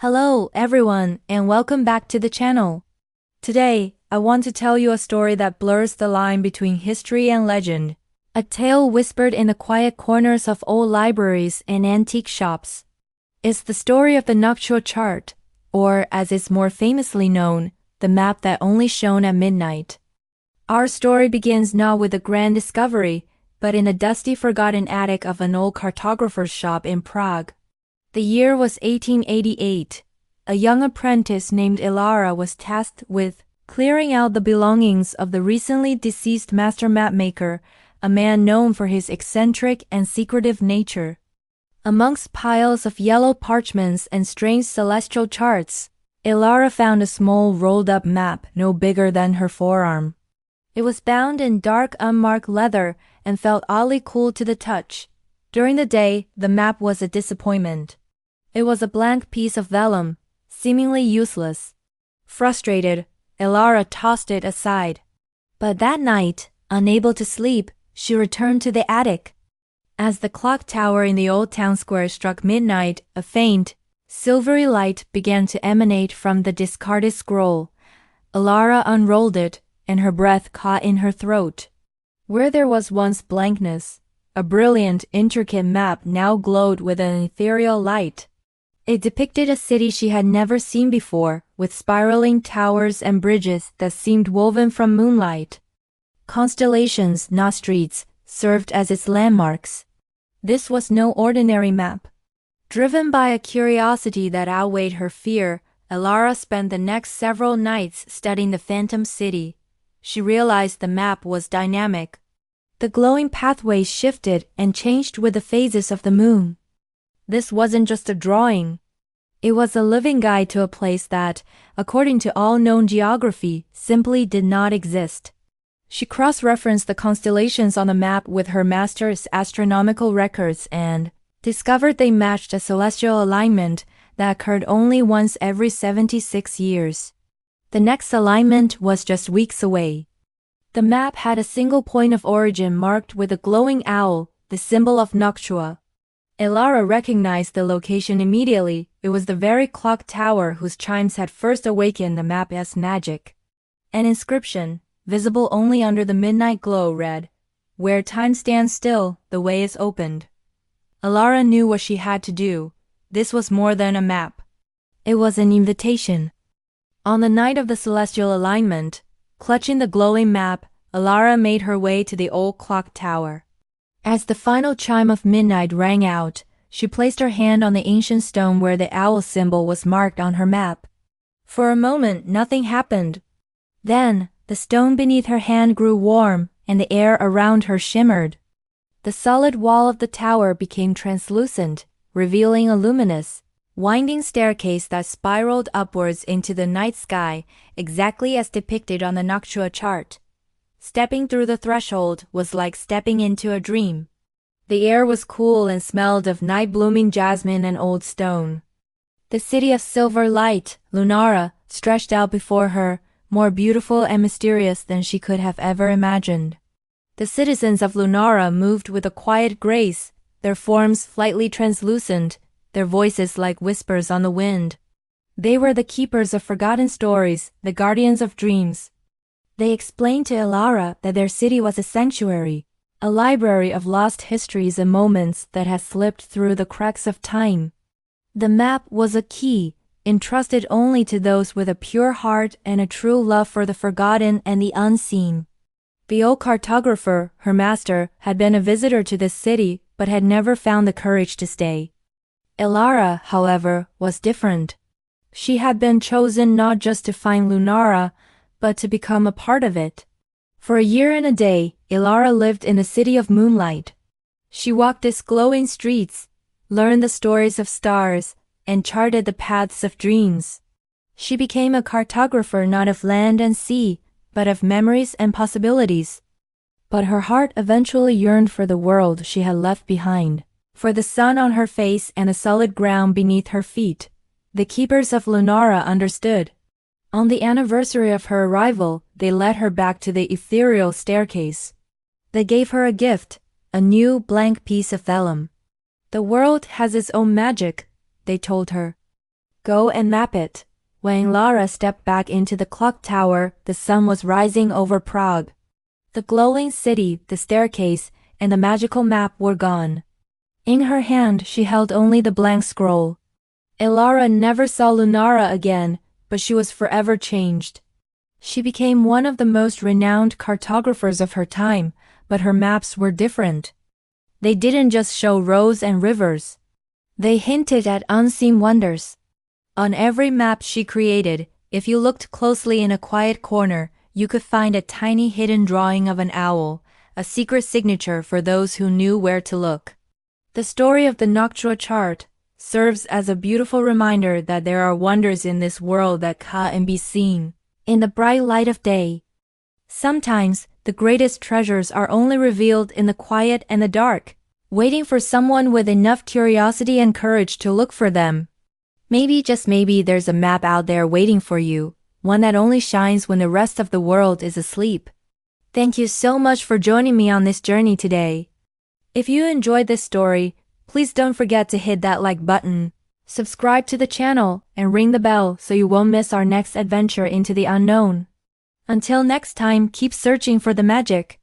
Hello, everyone, and welcome back to the channel. Today, I want to tell you a story that blurs the line between history and legend. A tale whispered in the quiet corners of old libraries and antique shops. It's the story of the nuptial chart, or as it's more famously known, the map that only shone at midnight. Our story begins not with a grand discovery, but in the dusty forgotten attic of an old cartographer's shop in Prague. The year was 1888. A young apprentice named Ilara was tasked with clearing out the belongings of the recently deceased master mapmaker, a man known for his eccentric and secretive nature. Amongst piles of yellow parchments and strange celestial charts, Ilara found a small rolled-up map no bigger than her forearm. It was bound in dark unmarked leather and felt oddly cool to the touch. During the day, the map was a disappointment. It was a blank piece of vellum, seemingly useless. Frustrated, Ilara tossed it aside. But that night, unable to sleep, she returned to the attic. As the clock tower in the old town square struck midnight, a faint, silvery light began to emanate from the discarded scroll. Ilara unrolled it, and her breath caught in her throat. Where there was once blankness, a brilliant, intricate map now glowed with an ethereal light. It depicted a city she had never seen before, with spiraling towers and bridges that seemed woven from moonlight. Constellations, not streets, served as its landmarks. This was no ordinary map. Driven by a curiosity that outweighed her fear, Ilara spent the next several nights studying the phantom city. She realized the map was dynamic. The glowing pathways shifted and changed with the phases of the moon. This wasn't just a drawing. It was a living guide to a place that, according to all known geography, simply did not exist. She cross-referenced the constellations on the map with her master's astronomical records and discovered they matched a celestial alignment that occurred only once every 76 years. The next alignment was just weeks away. The map had a single point of origin marked with a glowing owl, the symbol of Noctua. Ilara recognized the location immediately. It was the very clock tower whose chimes had first awakened the map as magic. An inscription, visible only under the midnight glow, read, "Where time stands still, the way is opened." Ilara knew what she had to do. This was more than a map. It was an invitation. On the night of the celestial alignment, clutching the glowing map, Ilara made her way to the old clock tower. As the final chime of midnight rang out, she placed her hand on the ancient stone where the owl symbol was marked on her map. For a moment, nothing happened. Then, the stone beneath her hand grew warm, and the air around her shimmered. The solid wall of the tower became translucent, revealing a luminous, winding staircase that spiraled upwards into the night sky, exactly as depicted on the nuptial chart. Stepping through the threshold was like stepping into a dream. The air was cool and smelled of night-blooming jasmine and old stone. The city of silver light, Lunara, stretched out before her, more beautiful and mysterious than she could have ever imagined. The citizens of Lunara moved with a quiet grace, their forms slightly translucent, their voices like whispers on the wind. They were the keepers of forgotten stories, the guardians of dreams. They explained to Ilara that their city was a sanctuary, a library of lost histories and moments that had slipped through the cracks of time. The map was a key, entrusted only to those with a pure heart and a true love for the forgotten and the unseen. The old cartographer, her master, had been a visitor to this city, but had never found the courage to stay. Ilara, however, was different. She had been chosen not just to find Lunara, but to become a part of it. For a year and a day, Ilara lived in the city of moonlight. She walked its glowing streets, learned the stories of stars, and charted the paths of dreams. She became a cartographer not of land and sea, but of memories and possibilities. But her heart eventually yearned for the world she had left behind, for the sun on her face and the solid ground beneath her feet. The keepers of Lunara understood. On the anniversary of her arrival, they led her back to the ethereal staircase. They gave her a gift, a new blank piece of vellum. "The world has its own magic," they told her. Go and map it. When Lara stepped back into the clock tower, the sun was rising over Prague. The glowing city, the staircase, and the magical map were gone. In her hand she held only the blank scroll. Ilara never saw Lunara again, but she was forever changed. She became one of the most renowned cartographers of her time, but her maps were different. They didn't just show roads and rivers. They hinted at unseen wonders. On every map she created, if you looked closely in a quiet corner, you could find a tiny hidden drawing of an owl, a secret signature for those who knew where to look. The story of the Noctua chart serves as a beautiful reminder that there are wonders in this world that can't be seen in the bright light of day. Sometimes, the greatest treasures are only revealed in the quiet and the dark, waiting for someone with enough curiosity and courage to look for them. Maybe, just maybe, there's a map out there waiting for you, one that only shines when the rest of the world is asleep. Thank you so much for joining me on this journey today. If you enjoyed this story, please don't forget to hit that like button, subscribe to the channel, and ring the bell so you won't miss our next adventure into the unknown. Until next time, keep searching for the magic.